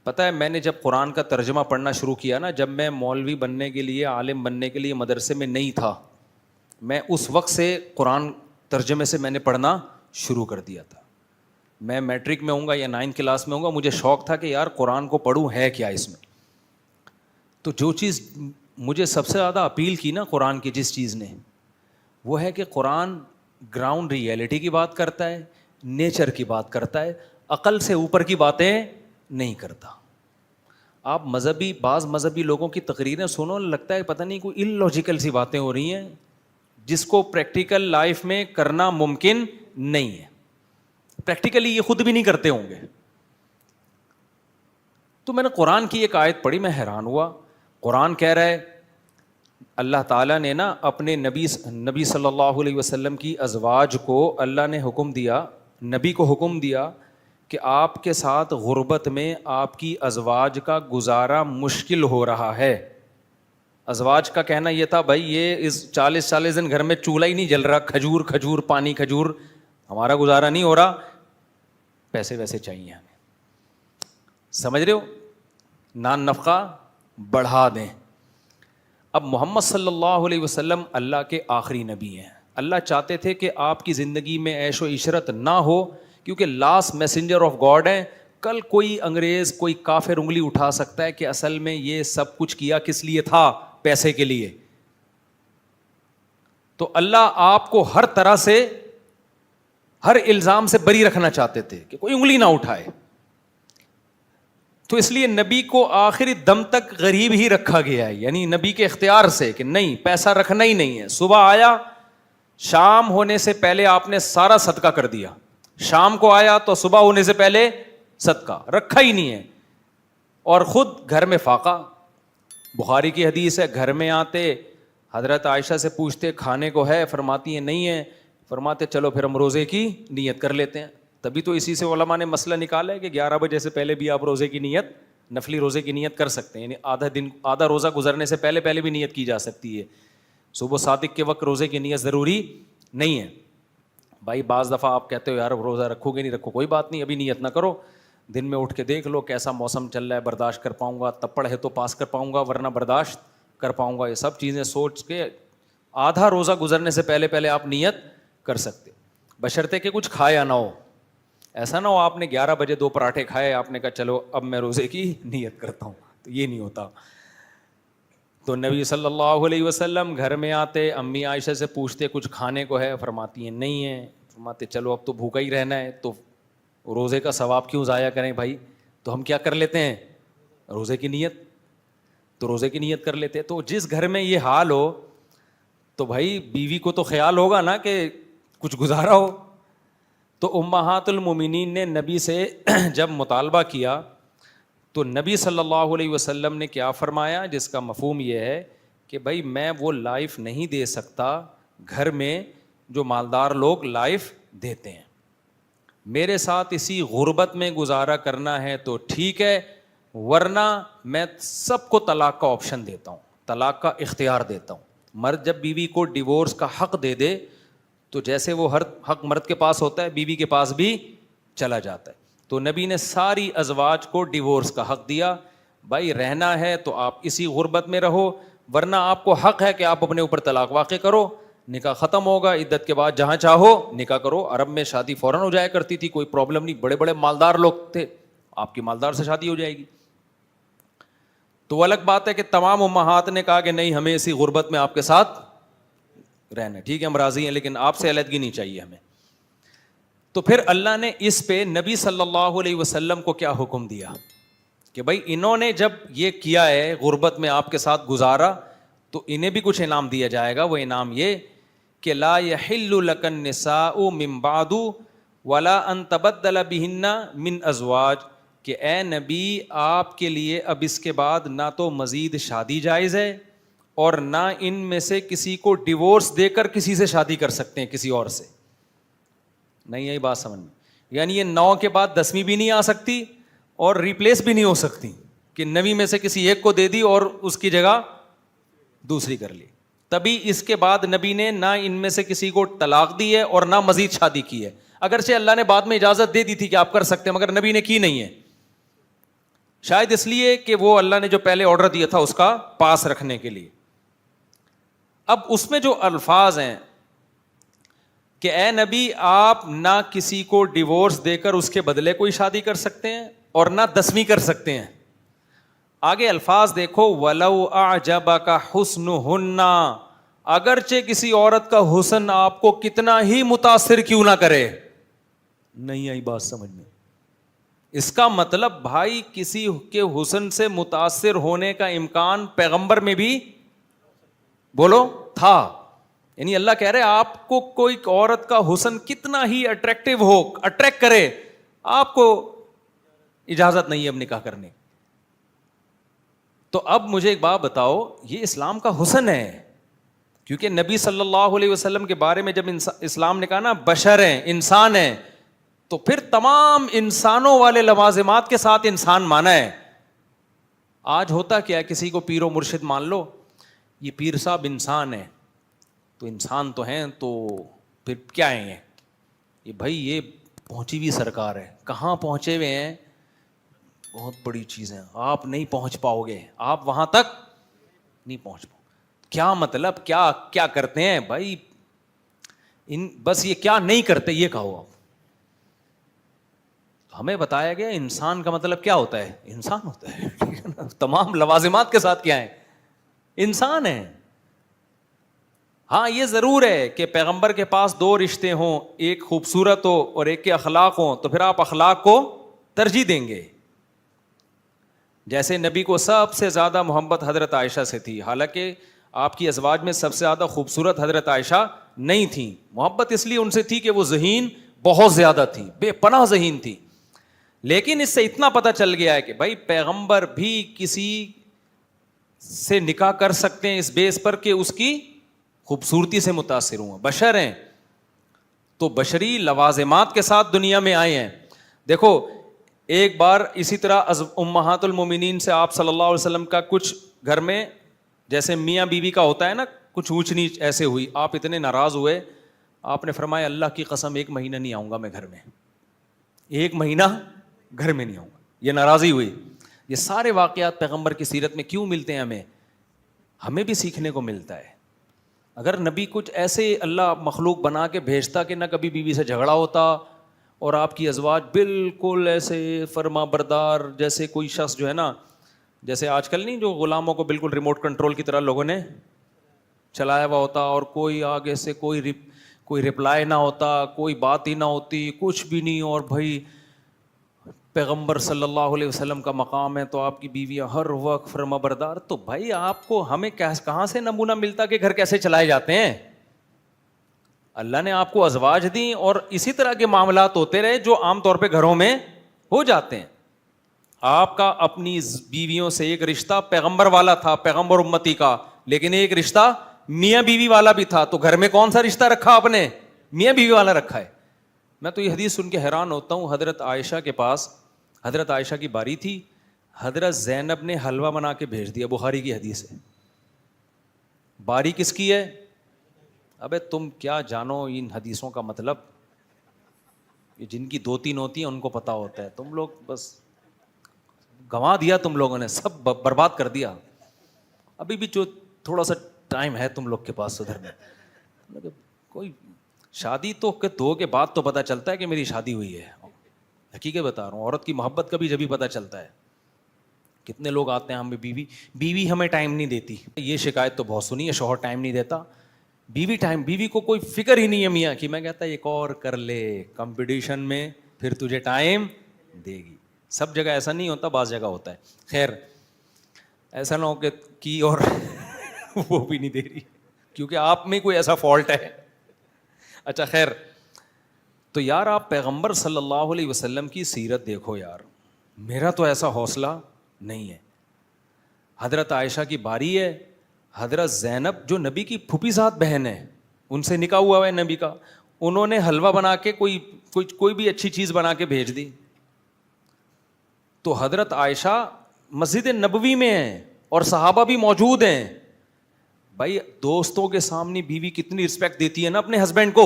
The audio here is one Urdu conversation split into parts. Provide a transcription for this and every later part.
پتہ ہے میں نے جب قرآن کا ترجمہ پڑھنا شروع کیا نا، جب میں مولوی بننے کے لیے، عالم بننے کے لیے مدرسے میں نہیں تھا، میں اس وقت سے قرآن ترجمے سے میں نے پڑھنا شروع کر دیا تھا. میں میٹرک میں ہوں گا یا 9 کلاس میں ہوں گا، مجھے شوق تھا کہ یار قرآن کو پڑھوں، ہے کیا اس میں. تو جو چیز مجھے سب سے زیادہ اپیل کی نا قرآن کی، جس چیز نے، وہ ہے کہ قرآن گراؤنڈ ریئلٹی کی بات کرتا ہے، نیچر کی بات کرتا ہے، عقل سے اوپر کی باتیں نہیں کرتا. آپ بعض مذہبی لوگوں کی تقریریں سنو، لگتا ہے پتہ نہیں کوئی ان لاجیکل سی باتیں ہو رہی ہیں جس کو پریکٹیکل لائف میں کرنا ممکن نہیں ہے. پریکٹیکلی یہ خود بھی نہیں کرتے ہوں گے. تو میں نے قرآن کی ایک آیت پڑھی، میں حیران ہوا. قرآن کہہ رہا ہے اللہ تعالیٰ نے نا اپنے نبی صلی اللہ علیہ وسلم کی ازواج کو اللہ نے حکم دیا، نبی کو حکم دیا کہ آپ کے ساتھ غربت میں آپ کی ازواج کا گزارا مشکل ہو رہا ہے. ازواج کا کہنا یہ تھا بھائی یہ اس 40 دن گھر میں چولہا ہی نہیں جل رہا، کھجور پانی کھجور، ہمارا گزارا نہیں ہو رہا، پیسے ویسے چاہیے ہمیں. سمجھ رہے ہو؟ نان نفقہ بڑھا دیں. اب محمد صلی اللہ علیہ وسلم اللہ کے آخری نبی ہیں. اللہ چاہتے تھے کہ آپ کی زندگی میں عیش و عشرت نہ ہو، کیونکہ لاسٹ میسنجر آف گاڈ ہیں. کل کوئی انگریز، کوئی کافر انگلی اٹھا سکتا ہے کہ اصل میں یہ سب کچھ کیا کس لیے تھا؟ پیسے کے لیے. تو اللہ آپ کو ہر طرح سے، ہر الزام سے بری رکھنا چاہتے تھے کہ کوئی انگلی نہ اٹھائے. تو اس لیے نبی کو آخری دم تک غریب ہی رکھا گیا ہے، یعنی نبی کے اختیار سے کہ نہیں پیسہ رکھنا ہی نہیں ہے. صبح آیا، شام ہونے سے پہلے آپ نے سارا صدقہ کر دیا. شام کو آیا تو صبح ہونے سے پہلے صدقہ رکھا ہی نہیں ہے. اور خود گھر میں فاقہ. بخاری کی حدیث ہے، گھر میں آتے حضرت عائشہ سے پوچھتے کھانے کو ہے، فرماتی ہیں نہیں ہے، فرماتے چلو پھر ہم روزے کی نیت کر لیتے ہیں. تبھی تو اسی سے علماء نے مسئلہ نکالا ہے کہ 11 بجے سے پہلے بھی آپ روزے کی نیت، نفلی روزے کی نیت کر سکتے ہیں. یعنی آدھا روزہ گزرنے سے پہلے بھی نیت کی جا سکتی ہے. صبح صادق کے وقت روزے کی نیت ضروری نہیں ہے. بھائی بعض دفعہ آپ کہتے ہو یار روزہ رکھو گے نہیں رکھو، کوئی بات نہیں، ابھی نیت نہ کرو. دن میں اٹھ کے دیکھ لو کیسا موسم چل رہا ہے، برداشت کر پاؤں گا، تپڑ ہے تو پاس کر پاؤں گا ورنہ برداشت کر پاؤں گا. یہ سب چیزیں سوچ کے آدھا روزہ گزرنے سے پہلے آپ نیت کر سکتے، بشرطے کہ کچھ کھایا نہ ہو. ایسا نہ ہو آپ نے 11 بجے 2 پراٹھے کھائے، آپ نے کہا چلو اب میں روزے کی نیت کرتا ہوں، تو یہ نہیں ہوتا. تو نبی صلی اللہ علیہ وسلم گھر میں آتے، امی عائشہ سے پوچھتے کچھ کھانے کو ہے، فرماتی ہیں نہیں ہے. فرماتے چلو اب تو بھوکا ہی رہنا ہے، تو روزے کا ثواب کیوں ضائع کریں بھائی، تو ہم کیا کر لیتے ہیں، روزے کی نیت. تو روزے کی نیت کر لیتے. تو جس گھر میں یہ حال ہو تو بھائی بیوی کو تو خیال ہوگا نا کہ کچھ گزارا ہو. تو امہات المومنین نے نبی سے جب مطالبہ کیا تو نبی صلی اللہ علیہ وسلم نے کیا فرمایا، جس کا مفہوم یہ ہے کہ بھائی میں وہ لائف نہیں دے سکتا گھر میں جو مالدار لوگ لائف دیتے ہیں. میرے ساتھ اسی غربت میں گزارا کرنا ہے تو ٹھیک ہے، ورنہ میں سب کو طلاق کا آپشن دیتا ہوں، طلاق کا اختیار دیتا ہوں. مرد جب بیوی کو ڈیورس کا حق دے دے تو جیسے وہ ہر حق مرد کے پاس ہوتا ہے بیوی کے پاس بھی چلا جاتا ہے. تو نبی نے ساری ازواج کو ڈیورس کا حق دیا. بھائی رہنا ہے تو آپ اسی غربت میں رہو، ورنہ آپ کو حق ہے کہ آپ اپنے اوپر طلاق واقع کرو. نکاح ختم ہوگا، عدت کے بعد جہاں چاہو نکاح کرو. عرب میں شادی فوراً ہو جایا کرتی تھی، کوئی پرابلم نہیں، بڑے بڑے مالدار لوگ تھے، آپ کی مالدار سے شادی ہو جائے گی. تو الگ بات ہے کہ تمام امہات نے کہا کہ نہیں ہمیں اسی غربت میں آپ کے ساتھ رہنا، ٹھیک ہے ہم راضی ہیں لیکن آپ سے علیحدگی نہیں چاہیے ہمیں. تو پھر اللہ نے اس پہ نبی صلی اللہ علیہ وسلم کو کیا حکم دیا کہ بھائی انہوں نے جب یہ کیا ہے غربت میں آپ کے ساتھ گزارا تو انہیں بھی کچھ انعام دیا جائے گا. وہ انعام یہ کہ لا یحل لک النساء من بعد ولا ان تبدل بہن من ازواج، کہ اے نبی آپ کے لیے اب اس کے بعد نہ تو مزید شادی جائز ہے اور نہ ان میں سے کسی کو ڈیورس دے کر کسی سے شادی کر سکتے ہیں کسی اور سے. نہیں یہی بات سمجھ میں، یعنی یہ 9 کے بعد 10ویں بھی نہیں آ سکتی اور ریپلیس بھی نہیں ہو سکتی کہ 9 میں سے کسی ایک کو دے دی اور اس کی جگہ دوسری کر لی. تبھی اس کے بعد نبی نے نہ ان میں سے کسی کو طلاق دی ہے اور نہ مزید شادی کی ہے. اگرچہ اللہ نے بعد میں اجازت دے دی تھی کہ آپ کر سکتے ہیں، مگر نبی نے کی نہیں ہے. شاید اس لیے کہ وہ اللہ نے جو پہلے آرڈر دیا تھا اس کا پاس رکھنے کے لیے. اب اس میں جو الفاظ ہیں کہ اے نبی آپ نہ کسی کو ڈیورس دے کر اس کے بدلے کوئی شادی کر سکتے ہیں اور نہ 10ویں کر سکتے ہیں. آگے الفاظ دیکھو, وَلَوْ أَعْجَبَكَ حُسْنُهُنَّ, اگرچہ کسی عورت کا حسن آپ کو کتنا ہی متاثر کیوں نہ کرے. نہیں آئی بات سمجھ میں؟ اس کا مطلب بھائی کسی کے حسن سے متاثر ہونے کا امکان پیغمبر میں بھی بولو تھا. یعنی اللہ کہہ رہے آپ کو کوئی عورت کا حسن کتنا ہی اٹریکٹیو ہو, اٹریکٹ کرے, آپ کو اجازت نہیں ہے اب نکاح کرنے. تو اب مجھے ایک بات بتاؤ, یہ اسلام کا حسن ہے, کیونکہ نبی صلی اللہ علیہ وسلم کے بارے میں جب اسلام نے کہا نا بشر ہیں, انسان ہیں, تو پھر تمام انسانوں والے لوازمات کے ساتھ انسان مانا ہے. آج ہوتا کیا ہے, کسی کو پیر و مرشد مان لو, یہ پیر صاحب انسان ہے, تو انسان تو ہیں, تو پھر کیا ہیں یہ بھائی, یہ پہنچی ہوئی سرکار ہے. کہاں پہنچے ہوئے ہیں؟ بہت بڑی چیز ہے, آپ نہیں پہنچ پاؤ گے, آپ وہاں تک نہیں پہنچ پاؤ. کیا مطلب, کیا کیا کرتے ہیں بھائی, بس یہ کیا نہیں کرتے یہ کہو آپ. ہمیں بتایا گیا انسان کا مطلب کیا ہوتا ہے, انسان ہوتا ہے, ٹھیک ہے نا, تمام لوازمات کے ساتھ کیا ہے, انسان ہے. ہاں یہ ضرور ہے کہ پیغمبر کے پاس 2 رشتے ہوں, ایک خوبصورت ہو اور ایک کے اخلاق ہوں, تو پھر آپ اخلاق کو ترجیح دیں گے. جیسے نبی کو سب سے زیادہ محبت حضرت عائشہ سے تھی, حالانکہ آپ کی ازواج میں سب سے زیادہ خوبصورت حضرت عائشہ نہیں تھیں. محبت اس لیے ان سے تھی کہ وہ ذہین بہت زیادہ تھی, بے پناہ ذہین تھی. لیکن اس سے اتنا پتہ چل گیا ہے کہ بھائی پیغمبر بھی کسی سے نکاح کر سکتے ہیں اس بیس پر کہ اس کی خوبصورتی سے متاثر ہوں. بشر ہیں تو بشری لوازمات کے ساتھ دنیا میں آئے ہیں. دیکھو ایک بار اسی طرح امہات المومنین سے آپ صلی اللہ علیہ وسلم کا کچھ گھر میں جیسے میاں بیوی کا ہوتا ہے نا, کچھ اونچ نیچ ایسے ہوئی, آپ اتنے ناراض ہوئے, آپ نے فرمایا اللہ کی قسم 1 مہینہ نہیں آؤں گا میں گھر میں, 1 مہینہ گھر میں نہیں آؤں گا. یہ ناراضی ہوئی. یہ سارے واقعات پیغمبر کی سیرت میں کیوں ملتے ہیں, ہمیں بھی سیکھنے کو ملتا ہے. اگر نبی کچھ ایسے اللہ مخلوق بنا کے بھیجتا کہ نہ کبھی بیوی سے جھگڑا ہوتا اور آپ کی ازواج بالکل ایسے فرما بردار, جیسے کوئی شخص جو ہے نا, جیسے آج کل نہیں جو غلاموں کو بالکل ریموٹ کنٹرول کی طرح لوگوں نے چلایا ہوا ہوتا, اور کوئی آگے سے کوئی رپلائی نہ ہوتا, کوئی بات ہی نہ ہوتی, کچھ بھی نہیں, اور بھائی پیغمبر صلی اللہ علیہ وسلم کا مقام ہے تو آپ کی بیویاں ہر وقت فرما بردار. تو بھائی آپ کو ہمیں کہاں سے نمونہ ملتا کہ گھر کیسے چلائے جاتے ہیں؟ اللہ نے آپ کو ازواج دیں اور اسی طرح کے معاملات ہوتے رہے جو عام طور پہ گھروں میں ہو جاتے ہیں. آپ کا اپنی بیویوں سے ایک رشتہ پیغمبر والا تھا, پیغمبر امتی کا, لیکن ایک رشتہ میاں بیوی والا بھی تھا. تو گھر میں کون سا رشتہ رکھا آپ نے؟ میاں بیوی والا رکھا ہے. میں تو یہ حدیث سن کے حیران ہوتا ہوں. حضرت عائشہ کے پاس, حضرت عائشہ کی باری تھی, حضرت زینب نے حلوہ بنا کے بھیج دیا. بخاری کی حدیث ہے. باری کس کی ہے؟ ابے تم کیا جانو ان حدیثوں کا مطلب, یہ جن کی 2-3 ہوتی ہیں ان کو پتا ہوتا ہے. تم لوگ بس گنوا دیا, تم لوگوں نے سب برباد کر دیا. ابھی بھی جو تھوڑا سا ٹائم ہے تم لوگ کے پاس سدھرنے. کوئی شادی تو 2 کے بعد تو پتہ چلتا ہے کہ میری شادی ہوئی ہے. حقیقت بتا رہا ہوں, عورت کی محبت کا بھی جبھی پتہ چلتا ہے. کتنے لوگ آتے ہیں ہمیں بیوی ہمیں ٹائم نہیں دیتی. یہ شکایت تو بہت سنی ہے, شوہر ٹائم نہیں دیتا. بیوی کو کوئی فکر ہی نہیں ہے میاں کی. میں کہتا ایک اور کر لے کمپٹیشن میں, پھر تجھے ٹائم دے گی. سب جگہ ایسا نہیں ہوتا, بعض جگہ ہوتا ہے. خیر ایسا نہ ہو کہ کی اور وہ بھی نہیں دے رہی, کیونکہ آپ میں کوئی ایسا فالٹ ہے. اچھا خیر, تو یار آپ پیغمبر صلی اللہ علیہ وسلم کی سیرت دیکھو یار, میرا تو ایسا حوصلہ نہیں ہے. حضرت عائشہ کی باری ہے, حضرت زینب جو نبی کی پھوپھی زاد بہن ہے, ان سے نکاح ہوا ہے نبی کا, انہوں نے حلوہ بنا کے کوئی بھی اچھی چیز بنا کے بھیج دی. تو حضرت عائشہ مسجد نبوی میں ہیں اور صحابہ بھی موجود ہیں. بھائی دوستوں کے سامنے بیوی کتنی رسپیکٹ دیتی ہے نا اپنے ہسبینڈ کو.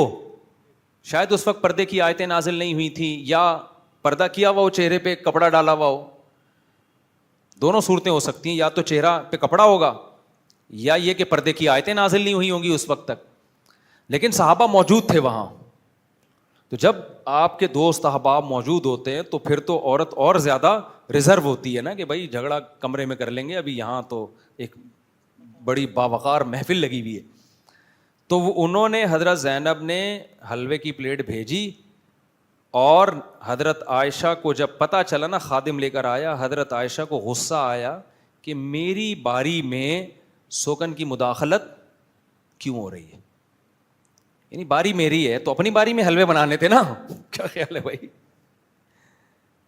شاید اس وقت پردے کی آیتیں نازل نہیں ہوئی تھیں, یا پردہ کیا ہوا ہو, چہرے پہ کپڑا ڈالا ہوا ہو. دونوں صورتیں ہو سکتی ہیں, یا تو چہرہ پہ کپڑا ہوگا یا یہ کہ پردے کی آیتیں نازل نہیں ہوئی ہوں گی اس وقت تک. لیکن صحابہ موجود تھے وہاں, تو جب آپ کے دوست احباب موجود ہوتے ہیں تو پھر تو عورت اور زیادہ ریزرو ہوتی ہے نا کہ بھائی جھگڑا کمرے میں کر لیں گے, ابھی یہاں تو ایک بڑی باوقار محفل لگی ہوئی ہے. تو وہ انہوں نے حضرت زینب نے حلوے کی پلیٹ بھیجی, اور حضرت عائشہ کو جب پتہ چلا نا, خادم لے کر آیا, حضرت عائشہ کو غصہ آیا کہ میری باری میں سوکن کی مداخلت کیوں ہو رہی ہے, یعنی باری میری ہے تو اپنی باری میں حلوے بنانے تھے نا. کیا خیال ہے بھائی,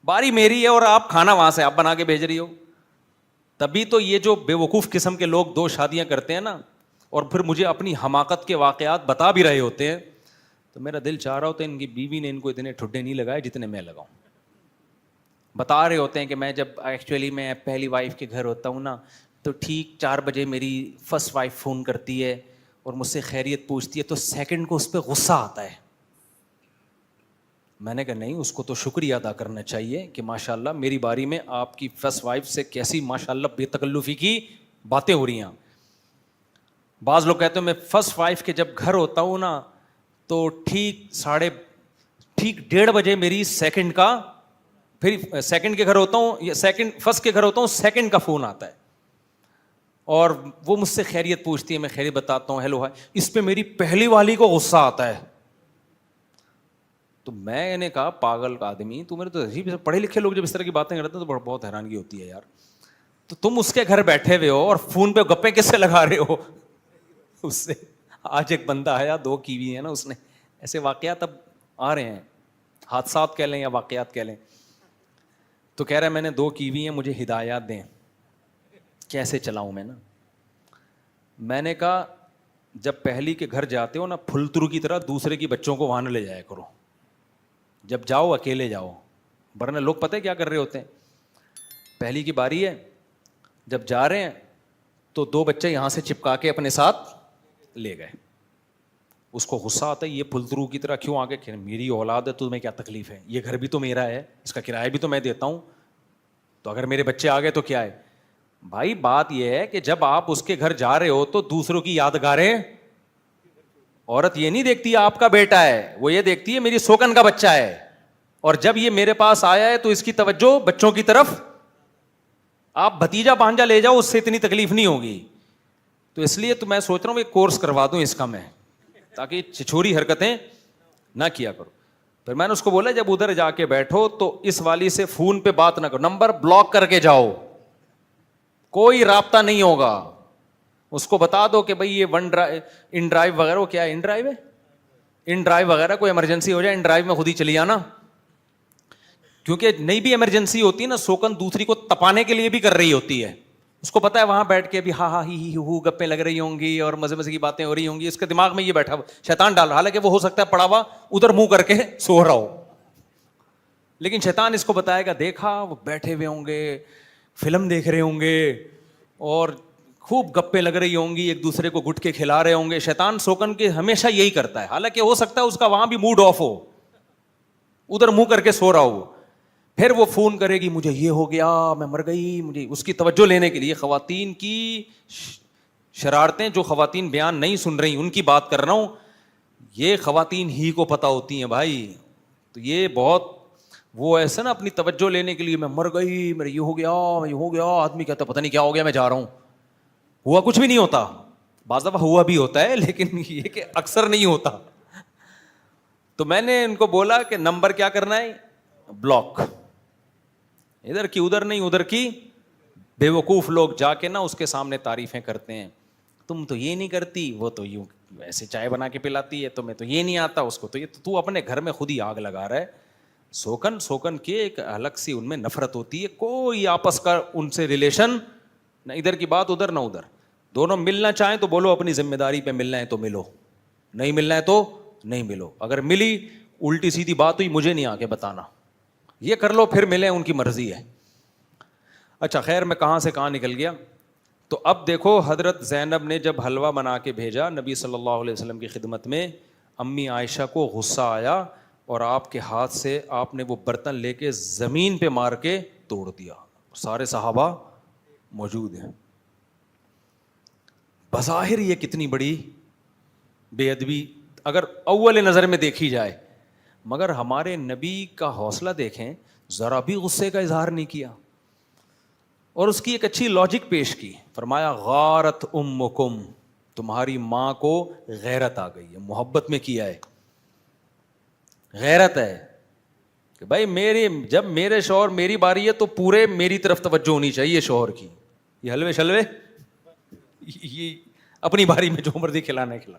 باری میری ہے اور آپ کھانا وہاں سے آپ بنا کے بھیج رہی ہو. تبھی تو یہ جو بے وقوف قسم کے لوگ 2 شادیاں کرتے ہیں نا, اور پھر مجھے اپنی حماقت کے واقعات بتا بھی رہے ہوتے ہیں, تو میرا دل چاہ رہا ہوتا ہے ان کی بیوی نے ان کو اتنے ٹھڈے نہیں لگائے جتنے میں لگاؤں. بتا رہے ہوتے ہیں کہ میں جب ایکچولی میں پہلی وائف کے گھر ہوتا ہوں نا, تو ٹھیک 4 بجے میری فرسٹ وائف فون کرتی ہے اور مجھ سے خیریت پوچھتی ہے, تو سیکنڈ کو اس پہ غصہ آتا ہے. میں نے کہا نہیں, اس کو تو شکریہ ادا کرنا چاہیے کہ ماشاء اللہ میری باری میں آپ کی فرسٹ وائف سے کیسی ماشاء اللہ بے تکلفی کی باتیں ہو رہی ہیں. بعض لوگ کہتے ہیں میں فرسٹ وائف کے جب گھر ہوتا ہوں نا تو ٹھیک 1:30 بجے میری سیکنڈ کا, پھر سیکنڈ کے گھر ہوتا ہوں یا فرسٹ کے گھر ہوتا ہوں, سیکنڈ کا فون آتا ہے اور وہ مجھ سے خیریت پوچھتی ہے, میں خیریت بتاتا ہوں, ہیلو ہائی. اس پہ میری پہلی والی کو غصہ آتا ہے. تو میں نے کہا پاگل کا آدمی, تو میرے تو عجیب پڑھے لکھے لوگ جب اس طرح کی باتیں کرتے ہیں تو بہت حیرانگی ہوتی ہے یار. تو تم اس کے گھر بیٹھے ہوئے ہو اور فون پہ گپے کس سے لگا رہے ہو اس سے. آج ایک بندہ آیا 2 کیوی ہے نا, اس نے ایسے واقعات اب آ رہے ہیں, حادثات کہہ لیں یا واقعات کہہ لیں, تو کہہ رہا ہے میں نے 2 کیوی ہیں, مجھے ہدایات دیں کیسے چلاؤں میں نا. میں نے کہا جب پہلی کے گھر جاتے ہو نا, پھلترو کی طرح دوسرے کی بچوں کو وہاں نہ لے جایا کرو, جب جاؤ اکیلے جاؤ, ورنہ لوگ پتہ ہے کیا کر رہے ہوتے ہیں, پہلی کی باری ہے جب جا رہے ہیں تو 2 بچے یہاں سے چپکا کے اپنے ساتھ لے گئے. اس کو غصہ آتا ہے, یہ پھلترو کی طرح کیوں آگے, میری اولاد ہے تمہیں کیا تکلیف ہے, یہ گھر بھی تو میرا ہے, اس کا کرایہ بھی تو میں دیتا ہوں, تو اگر میرے بچے آ گئے تو کیا ہے. بھائی بات یہ ہے کہ جب آپ اس کے گھر جا رہے ہو تو دوسروں کی یادگاریں, عورت یہ نہیں دیکھتی آپ کا بیٹا ہے, وہ یہ دیکھتی ہے میری سوکن کا بچہ ہے, اور جب یہ میرے پاس آیا ہے تو اس کی توجہ بچوں کی طرف. آپ بھتیجا بھانجا لے جاؤ, اس سے اتنی تکلیف نہیں ہوگی. تو اس لیے تو میں سوچ رہا ہوں ایک کورس کروا دوں اس کا میں, تاکہ چھچوری حرکتیں نہ کیا کرو. پھر میں نے اس کو بولا جب ادھر جا کے بیٹھو تو اس والی سے فون پہ بات نہ کرو, نمبر بلاک کر کے جاؤ, کوئی رابطہ نہیں ہوگا. اس کو بتا دو کہ بھائی یہ ان ڈرائیو وغیرہ, وہ کیا ہے ان ڈرائیو وغیرہ, کوئی ایمرجنسی ہو جائے ان ڈرائیو میں خود ہی چلی آنا. کیونکہ نہیں بھی ایمرجنسی ہوتی نا, سوکن دوسری کو تپانے کے لیے بھی کر رہی ہوتی ہے. اس کو پتا ہے وہاں بیٹھ کے بھی ہاں ہاں ہی ہو گپیں لگ رہی ہوں گی اور مزے مزے کی باتیں ہو رہی ہوں گی, اس کے دماغ میں یہ بیٹھا شیطان ڈال رہا, حالانکہ وہ ہو سکتا ہے پڑا ہوا ادھر منہ کر کے سو رہا ہو, لیکن شیطان اس کو بتائے گا دیکھا وہ بیٹھے ہوئے ہوں گے, فلم دیکھ رہے ہوں گے اور خوب گپیں لگ رہی ہوں گی, ایک دوسرے کو گٹ کے کھلا رہے ہوں گے. شیطان سوکن کے ہمیشہ یہی کرتا ہے, حالانکہ ہو سکتا ہے اس کا وہاں بھی موڈ آف ہو, ادھر منہ کر کے سو رہا ہو. پھر وہ فون کرے گی مجھے یہ ہو گیا, میں مر گئی, مجھے اس کی توجہ لینے کے لیے. خواتین کی شرارتیں جو خواتین بیان نہیں سن رہی ان کی بات کر رہا ہوں, یہ خواتین ہی کو پتہ ہوتی ہیں بھائی. تو یہ بہت وہ ایسا نا اپنی توجہ لینے کے لیے میں مر گئی, میرے یہ ہو گیا, آدمی کہتا پتہ نہیں کیا ہو گیا, میں جا رہا ہوں. ہوا کچھ بھی نہیں ہوتا, بعض دفعہ ہوا بھی ہوتا ہے لیکن یہ کہ اکثر نہیں ہوتا. تو میں نے ان کو بولا کہ نمبر کیا کرنا ہے, بلاک, ادھر کی ادھر نہیں, ادھر کی. بے وقوف لوگ جا کے نا اس کے سامنے تعریفیں کرتے ہیں, تم تو یہ نہیں کرتی, وہ تو یوں ایسے چائے بنا کے پلاتی ہے, تمہیں تو یہ نہیں آتا, اس کو تو یہ, تو اپنے گھر میں خود ہی آگ لگا رہا ہے. سوکن کے ایک الگ سی ان میں نفرت ہوتی ہے, کوئی آپس کا ان سے ریلیشن نہ, ادھر کی بات ادھر نہ ادھر. دونوں ملنا چاہیں تو بولو اپنی ذمہ داری پہ ملنا ہے تو ملو, نہیں ملنا ہے تو نہیں ملو. اگر ملی الٹی سیدھی بات ہوئی مجھے نہیں آ کے بتانا, یہ کر لو پھر ملیں, ان کی مرضی ہے. اچھا خیر میں کہاں سے کہاں نکل گیا. تو اب دیکھو حضرت زینب نے جب حلوہ بنا کے بھیجا نبی صلی اللہ علیہ وسلم کی خدمت میں, امی عائشہ کو غصہ آیا اور آپ کے ہاتھ سے آپ نے وہ برتن لے کے زمین پہ مار کے توڑ دیا. سارے صحابہ موجود ہیں. بظاہر یہ کتنی بڑی بے ادبی اگر اول نظر میں دیکھی جائے, مگر ہمارے نبی کا حوصلہ دیکھیں, ذرا بھی غصے کا اظہار نہیں کیا, اور اس کی ایک اچھی لاجک پیش کی. فرمایا غارت امکم, تمہاری ماں کو غیرت آ گئی ہے, محبت میں کیا ہے, غیرت ہے کہ بھائی جب میرے شوہر میری باری ہے تو پورے میری طرف توجہ ہونی چاہیے شوہر کی. یہ حلوے شلوے یہ اپنی باری میں جو مرضی کھلانا ہے کھلا.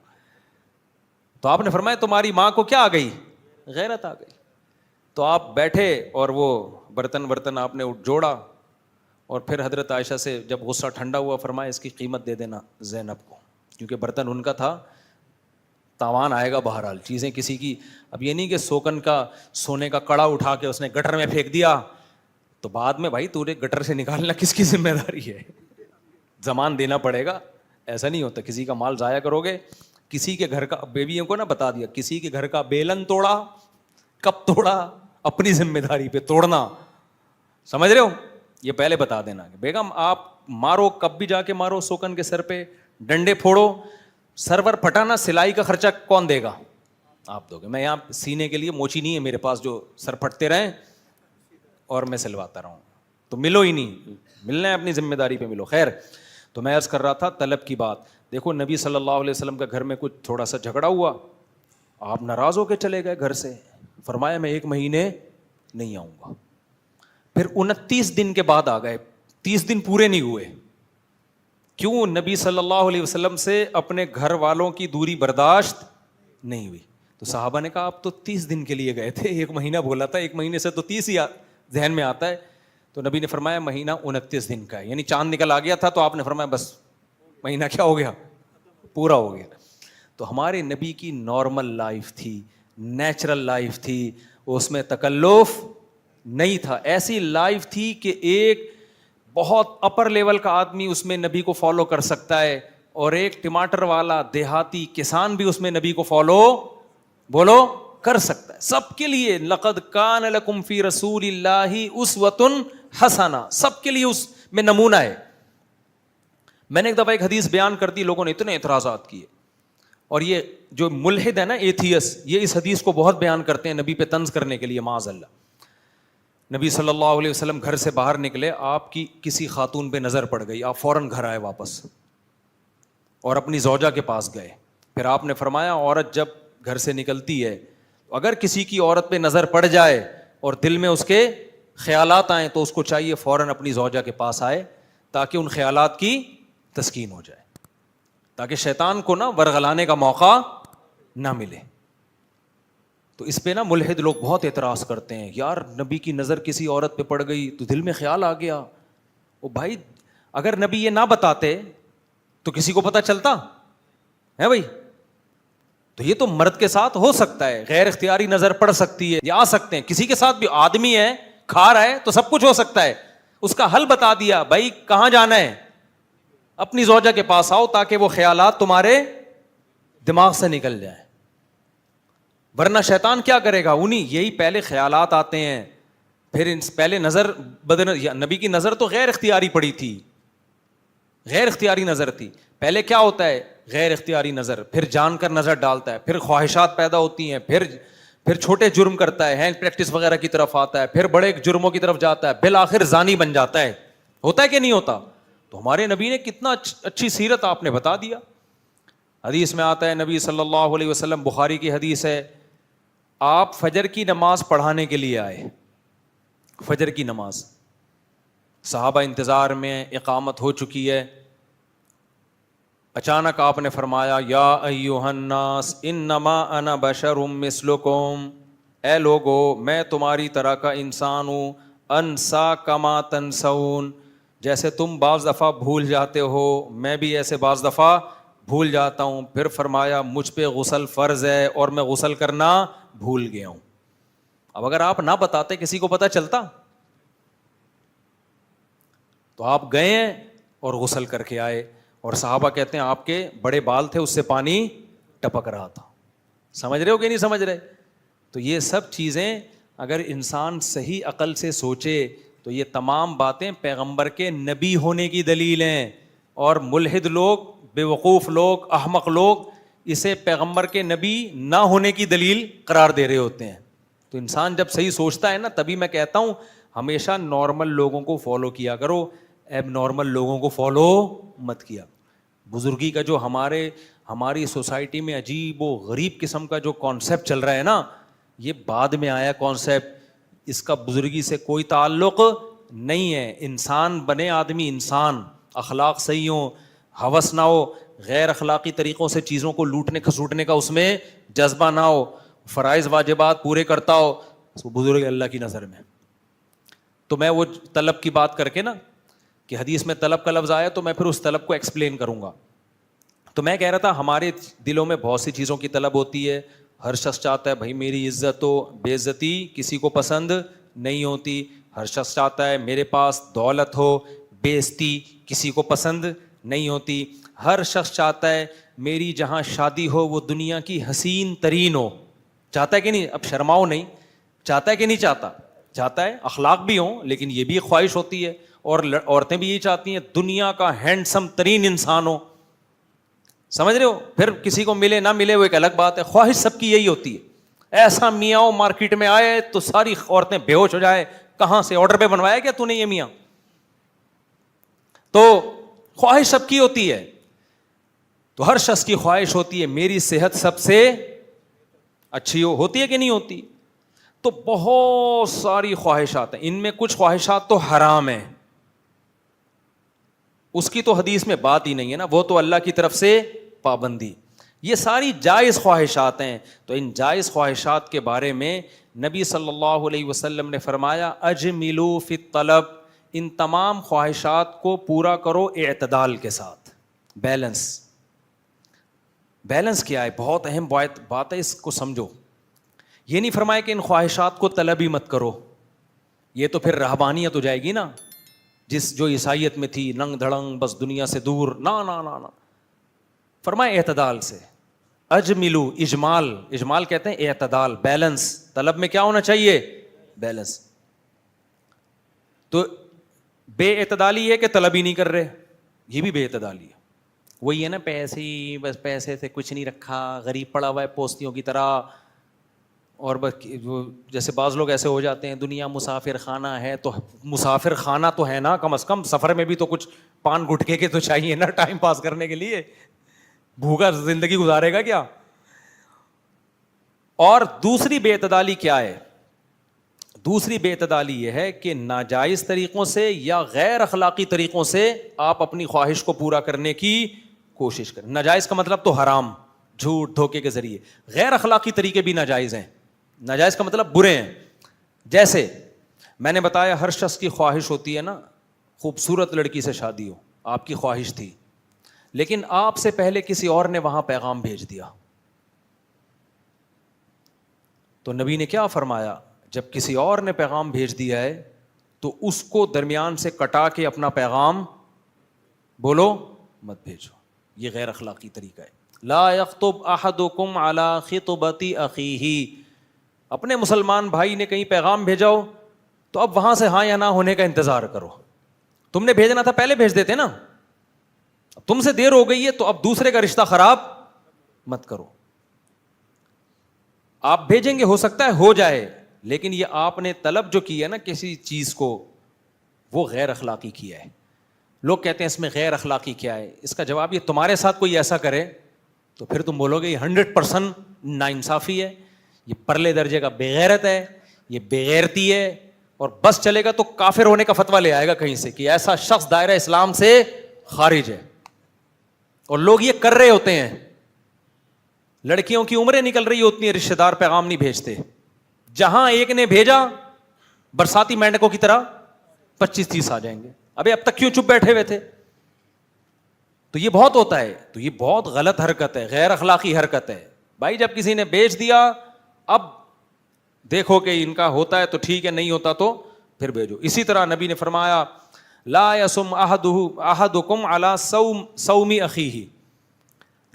تو آپ نے فرمایا تمہاری ماں کو کیا آ گئی, غیرت آ گئی. تو آپ بیٹھے اور وہ برتن آپ نے جوڑا, اور پھر حضرت عائشہ سے جب غصہ ٹھنڈا ہوا فرمایا اس کی قیمت دے دینا زینب کو, کیونکہ برتن ان کا تھا, تاوان آئے گا بہرحال. چیزیں کسی کی, اب یہ نہیں کہ سوکن کا سونے کا کڑا اٹھا کے اس نے گٹر میں پھینک دیا تو بعد میں بھائی تو نے گٹر سے نکالنا کس کی ذمہ داری ہے, زمان دینا پڑے گا. ایسا نہیں ہوتا, کسی کا مال ضائع کرو گے. کسی کے گھر کا, بیویوں کو نا بتا دیا, کسی کے گھر کا بیلن توڑا, کب توڑا, اپنی ذمہ داری پہ توڑنا, سمجھ رہے ہو, یہ پہلے بتا دینا. بیگم آپ مارو, کب بھی جا کے مارو, سوکن کے سر پہ ڈنڈے پھوڑو, سرور پھٹانا سلائی کا خرچہ کون دے گا, آپ دو گے. میں یہاں سینے کے لیے موچی نہیں ہے میرے پاس جو سر پھٹتے رہیں اور میں سلواتا رہوں, تو ملو ہی نہیں, ملنا ہے اپنی ذمہ داری پہ ملو. خیر, تو میں عرض کر رہا تھا طلب کی بات. دیکھو نبی صلی اللہ علیہ وسلم کا گھر میں کچھ تھوڑا سا جھگڑا ہوا, آپ ناراض ہو کے چلے گئے گھر سے. فرمایا میں 1 مہینے نہیں آؤں گا. پھر 29 دن کے بعد آ گئے, 30 دن پورے نہیں ہوئے. کیوں؟ نبی صلی اللہ علیہ وسلم سے اپنے گھر والوں کی دوری برداشت نہیں ہوئی. تو صحابہ نے کہا آپ تو 30 دن کے لیے گئے تھے, 1 مہینہ بولا تھا, 1 مہینے سے تو 30 ہی ذہن میں آتا ہے. تو نبی نے فرمایا مہینہ 29 دن کا ہے, یعنی چاند نکل آ گیا تھا. تو آپ نے فرمایا بس مہینہ کیا ہو گیا, پورا ہو گیا. تو ہمارے نبی کی نارمل لائف تھی, نیچرل لائف تھی, اس میں تکلف نہیں تھا. ایسی لائف تھی کہ ایک بہت اپر لیول کا آدمی اس میں نبی کو فالو کر سکتا ہے, اور ایک ٹماٹر والا دیہاتی کسان بھی اس میں نبی کو فالو بولو کر سکتا ہے. سب کے لیے لقد کان لکم فی رسول اللہ اسوۃ حسنہ, سب کے لیے اس میں نمونہ ہے. میں نے ایک دفعہ ایک حدیث بیان کر دی, لوگوں نے اتنے اعتراضات کیے, اور یہ جو ملحد ہے نا, ایتھیس, یہ اس حدیث کو بہت بیان کرتے ہیں نبی پہ طنز کرنے کے لیے. معاذ اللہ, نبی صلی اللہ علیہ وسلم گھر سے باہر نکلے, آپ کی کسی خاتون پہ نظر پڑ گئی, آپ فوراً گھر آئے واپس اور اپنی زوجہ کے پاس گئے. پھر آپ نے فرمایا عورت جب گھر سے نکلتی ہے, اگر کسی کی عورت پہ نظر پڑ جائے اور دل میں اس کے خیالات آئیں تو اس کو چاہیے فوراً اپنی زوجہ کے پاس آئے, تاکہ ان خیالات کی تسکین ہو جائے, تاکہ شیطان کو نا ورغلانے کا موقع نہ ملے. تو اس پہ نا ملحد لوگ بہت اعتراض کرتے ہیں, یار نبی کی نظر کسی عورت پہ پڑ گئی تو دل میں خیال آ گیا. او بھائی, اگر نبی یہ نہ بتاتے تو کسی کو پتہ چلتا ہے بھائی؟ تو یہ تو مرد کے ساتھ ہو سکتا ہے, غیر اختیاری نظر پڑ سکتی ہے, یا آ سکتے ہیں. کسی کے ساتھ بھی, آدمی ہے کھا رہا ہے تو سب کچھ ہو سکتا ہے. اس کا حل بتا دیا, بھائی کہاں جانا ہے, اپنی زوجہ کے پاس آؤ, تاکہ وہ خیالات تمہارے دماغ سے نکل جائیں. ورنہ شیطان کیا کرے گا, انہیں یہی پہلے خیالات آتے ہیں, پھر پہلے نظر نبی کی نظر تو غیر اختیاری پڑی تھی, غیر اختیاری نظر تھی. پہلے کیا ہوتا ہے, غیر اختیاری نظر, پھر جان کر نظر ڈالتا ہے, پھر خواہشات پیدا ہوتی ہیں, پھر چھوٹے جرم کرتا ہے, ہینڈ پریکٹس وغیرہ کی طرف آتا ہے, پھر بڑے جرموں کی طرف جاتا ہے, بالآخر زانی بن جاتا ہے. ہوتا ہے کہ نہیں ہوتا؟ تو ہمارے نبی نے کتنا اچھی سیرت آپ نے بتا دیا. حدیث میں آتا ہے, نبی صلی اللہ علیہ وسلم, بخاری کی حدیث ہے, آپ فجر کی نماز پڑھانے کے لیے آئے. فجر کی نماز, صحابہ انتظار میں, اقامت ہو چکی ہے. اچانک آپ نے فرمایا یا ایھا الناس انما انا بشر مثلکم, اے لوگو میں تمہاری طرح کا انسان ہوں, انسا کما تنسون, جیسے تم بعض دفعہ بھول جاتے ہو میں بھی ایسے بعض دفعہ بھول جاتا ہوں. پھر فرمایا مجھ پہ غسل فرض ہے اور میں غسل کرنا بھول گیا ہوں. اب اگر آپ نہ بتاتے کسی کو پتہ چلتا؟ تو آپ گئے ہیں اور غسل کر کے آئے, اور صحابہ کہتے ہیں آپ کے بڑے بال تھے, اس سے پانی ٹپک رہا تھا. سمجھ رہے ہو کہ نہیں سمجھ رہے؟ تو یہ سب چیزیں اگر انسان صحیح عقل سے سوچے تو یہ تمام باتیں پیغمبر کے نبی ہونے کی دلیل ہیں, اور ملحد لوگ, بے وقوف لوگ, احمق لوگ اسے پیغمبر کے نبی نہ ہونے کی دلیل قرار دے رہے ہوتے ہیں. تو انسان جب صحیح سوچتا ہے نا, تبھی میں کہتا ہوں ہمیشہ نارمل لوگوں کو فالو کیا کرو, ایب نارمل لوگوں کو فالو مت کیا. بزرگی کا جو ہماری سوسائٹی میں عجیب و غریب قسم کا جو کانسیپٹ چل رہا ہے نا, یہ بعد میں آیا کانسیپٹ, اس کا بزرگی سے کوئی تعلق نہیں ہے. انسان بنے آدمی, انسان اخلاق صحیح ہو, ہوس نہ ہو, غیر اخلاقی طریقوں سے چیزوں کو لوٹنے کھسوٹنے کا اس میں جذبہ نہ ہو, فرائض واجبات پورے کرتا ہو, اس کو بزرگ اللہ کی نظر میں. تو میں وہ طلب کی بات کر کے نا, کہ حدیث میں طلب کا لفظ آیا, تو میں پھر اس طلب کو ایکسپلین کروں گا. تو میں کہہ رہا تھا ہمارے دلوں میں بہت سی چیزوں کی طلب ہوتی ہے. ہر شخص چاہتا ہے بھائی میری عزت ہو, بے عزتی کسی کو پسند نہیں ہوتی. ہر شخص چاہتا ہے میرے پاس دولت ہو, بے عزتی کسی کو پسند نہیں ہوتی. ہر شخص چاہتا ہے میری جہاں شادی ہو وہ دنیا کی حسین ترین ہو. چاہتا ہے کہ نہیں؟ اب شرماؤ نہیں, چاہتا ہے کہ نہیں چاہتا؟ چاہتا ہے. اخلاق بھی ہوں لیکن یہ بھی ایک خواہش ہوتی ہے, اور عورتیں بھی یہی چاہتی ہیں دنیا کا ہینڈسم ترین انسان ہو. سمجھ رہے ہو؟ پھر کسی کو ملے نہ ملے وہ ایک الگ بات ہے, خواہش سب کی یہی ہوتی ہے. ایسا میاں ہو مارکیٹ میں آئے تو ساری عورتیں بے ہوش ہو جائے, کہاں سے آرڈر پہ بنوایا کیا تو نے یہ میاں؟ تو خواہش سب کی ہوتی ہے. تو ہر شخص کی خواہش ہوتی ہے میری صحت سب سے اچھی ہو, ہوتی ہے کہ نہیں ہوتی؟ تو بہت ساری خواہشات ہیں, ان میں کچھ خواہشات تو حرام ہیں, اس کی تو حدیث میں بات ہی نہیں ہے نا, وہ تو اللہ کی طرف سے پابندی. یہ ساری جائز خواہشات ہیں. تو ان جائز خواہشات کے بارے میں نبی صلی اللہ علیہ وسلم نے فرمایا اجملوا فی الطلب, ان تمام خواہشات کو پورا کرو اعتدال کے ساتھ. بیلنس. بیلنس کیا ہے؟ بہت اہم بات ہے, اس کو سمجھو. یہ نہیں فرمایا کہ ان خواہشات کو طلب ہی مت کرو, یہ تو پھر رہبانیت ہو جائے گی نا, جو عیسائیت میں تھی, ننگ دھڑنگ بس دنیا سے دور. نا نا نا نا, فرمائے اعتدال سے. اجملو, اجمال کہتے ہیں اعتدال, بیلنس. طلب میں کیا ہونا چاہیے؟ بیلنس. تو بے اعتدالی ہے کہ طلب ہی نہیں کر رہے, یہ بھی بے اعتدالی ہے. وہی ہے نا, پیسے ہی بس, پیسے سے کچھ نہیں رکھا, غریب پڑا ہوا ہے پوستیوں کی طرح. اور بس جیسے بعض لوگ ایسے ہو جاتے ہیں دنیا مسافر خانہ ہے, تو مسافر خانہ تو ہے نا, کم از کم سفر میں بھی تو کچھ پان گٹکے کے تو چاہیے نا ٹائم پاس کرنے کے لیے, بھوکا زندگی گزارے گا کیا؟ اور دوسری بے اعتدالی کیا ہے؟ دوسری بے اعتدالی یہ ہے کہ ناجائز طریقوں سے یا غیر اخلاقی طریقوں سے آپ اپنی خواہش کو پورا کرنے کی کوشش کریں. ناجائز کا مطلب تو حرام, جھوٹ دھوکے کے ذریعے. غیر اخلاقی طریقے بھی ناجائز ہیں. ناجائز کا مطلب برے ہیں. جیسے میں نے بتایا ہر شخص کی خواہش ہوتی ہے نا, خوبصورت لڑکی سے شادی ہو, آپ کی خواہش تھی, لیکن آپ سے پہلے کسی اور نے وہاں پیغام بھیج دیا. تو نبی نے کیا فرمایا؟ جب کسی اور نے پیغام بھیج دیا ہے تو اس کو درمیان سے کٹا کے اپنا پیغام بولو مت بھیجو. یہ غیر اخلاقی طریقہ ہے. لا یخطب احدکم علی خطبۃ اخیہ, اپنے مسلمان بھائی نے کہیں پیغام بھیجا ہو تو اب وہاں سے ہاں یا نہ ہونے کا انتظار کرو. تم نے بھیجنا تھا پہلے بھیج دیتے نا, تم سے دیر ہو گئی ہے تو اب دوسرے کا رشتہ خراب مت کرو. آپ بھیجیں گے, ہو سکتا ہے ہو جائے, لیکن یہ آپ نے طلب جو کی ہے نا کسی چیز کو, وہ غیر اخلاقی کیا ہے. لوگ کہتے ہیں اس میں غیر اخلاقی کیا ہے؟ اس کا جواب یہ, تمہارے ساتھ کوئی ایسا کرے تو پھر تم بولو گے یہ 100% ناانصافی ہے, یہ پرلے درجے کا بےغیرت ہے, یہ بےغیرتی ہے, اور بس چلے گا تو کافر ہونے کا فتویٰ لے آئے گا کہیں سے کہ ایسا شخص دائرہ اسلام سے خارج ہے. اور لوگ یہ کر رہے ہوتے ہیں. لڑکیوں کی عمریں نکل رہی ہوتی ہیں, رشتہ دار پیغام نہیں بھیجتے. جہاں ایک نے بھیجا برساتی مینڈکوں کی طرح 25-30 آ جائیں گے. ابے اب تک کیوں چپ بیٹھے ہوئے تھے؟ تو یہ بہت ہوتا ہے. تو یہ بہت غلط حرکت ہے, غیر اخلاقی حرکت ہے. بھائی جب کسی نے بیچ دیا, اب دیکھو کہ ان کا ہوتا ہے تو ٹھیک ہے, نہیں ہوتا تو پھر بھیجو. اسی طرح نبی نے فرمایا لا یصم احدکم علی صوم اخیہ,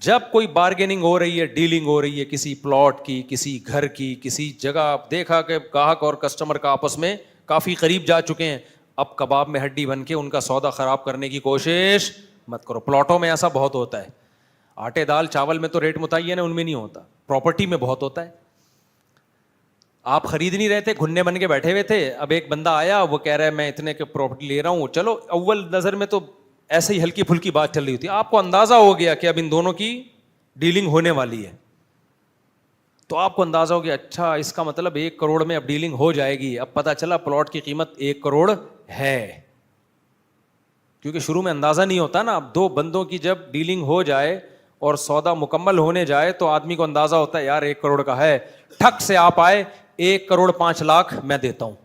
جب کوئی بارگیننگ ہو رہی ہے, ڈیلنگ ہو رہی ہے کسی پلاٹ کی, کسی گھر کی, کسی جگہ, دیکھا کہ گاہک اور کسٹمر کا آپس میں کافی قریب جا چکے ہیں, اب کباب میں ہڈی بن کے ان کا سودا خراب کرنے کی کوشش مت کرو. پلاٹوں میں ایسا بہت ہوتا ہے, آٹے دال چاول میں تو ریٹ متعین ہے, ان میں نہیں ہوتا, پراپرٹی میں بہت ہوتا ہے. آپ خرید نہیں رہے تھے, گھننے بن کے بیٹھے ہوئے تھے, اب ایک بندہ آیا, وہ کہہ رہا ہے میں اتنے کے پراپرٹی لے رہا ہوں. چلو اول نظر میں تو ایسے ہی ہلکی پھلکی بات چل رہی ہوتی ہے, آپ کو اندازہ ہو گیا کہ اب ان دونوں کی ڈیلنگ ہونے والی ہے, تو آپ کو اندازہ ہو گیا اچھا اس کا مطلب 1 کروڑ میں اب ڈیلنگ ہو جائے گی. اب پتہ چلا پلاٹ کی قیمت 1 کروڑ ہے, کیونکہ شروع میں اندازہ نہیں ہوتا نا. اب 2 بندوں کی جب ڈیلنگ ہو جائے اور سودا مکمل ہونے جائے تو آدمی کو اندازہ ہوتا ہے یار 1 کروڑ کا ہے. ٹھک سے آپ آئے 1 کروڑ 5 لاکھ میں دیتا ہوں,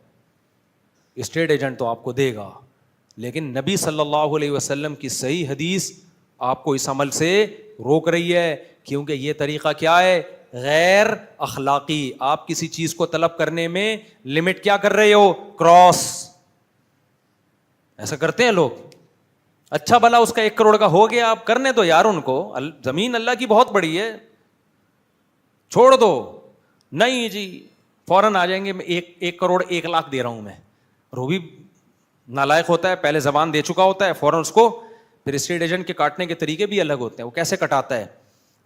اسٹیٹ ایجنٹ تو آپ کو دے گا, لیکن نبی صلی اللہ علیہ وسلم کی صحیح حدیث آپ کو اس عمل سے روک رہی ہے, کیونکہ یہ طریقہ کیا ہے, غیر اخلاقی. آپ کسی چیز کو طلب کرنے میں لمٹ کیا کر رہے ہو, کراس. ایسا کرتے ہیں لوگ. اچھا بھلا اس کا 1 کروڑ کا ہو گیا, آپ کرنے دو یار ان کو, زمین اللہ کی بہت بڑی ہے, چھوڑ دو. نہیں جی فوراً آ جائیں گے, میں 1 کروڑ 1 لاکھ دے رہا ہوں میں. وہ بھی نالائق ہوتا ہے, پہلے زبان دے چکا ہوتا ہے, فوراً اس کو. پھر اسٹیٹ ایجنٹ کے کاٹنے کے طریقے بھی الگ ہوتے ہیں. وہ کیسے کٹاتا ہے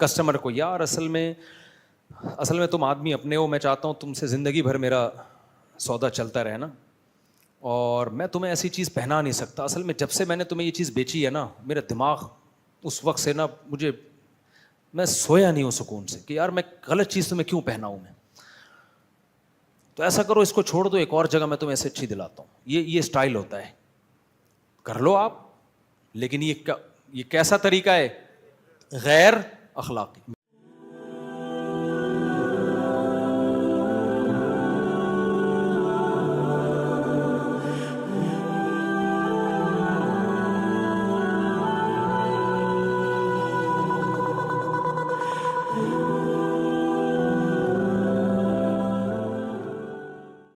کسٹمر کو, یار اصل میں تم آدمی اپنے ہو, میں چاہتا ہوں تم سے زندگی بھر میرا سودا چلتا رہے نا, اور میں تمہیں ایسی چیز پہنا نہیں سکتا. اصل میں جب سے میں نے تمہیں یہ چیز بیچی ہے نا, میرا دماغ اس وقت سے نا میں سویا نہیں ہوں سکون سے کہ یار میں غلط چیز تمہیں کیوں پہناؤں میں. تو ایسا کرو اس کو چھوڑ دو, ایک اور جگہ میں تمہیں ایسے اچھی دلاتا ہوں. یہ اسٹائل ہوتا ہے, کر لو آپ. لیکن یہ کیسا طریقہ ہے, غیر اخلاقی.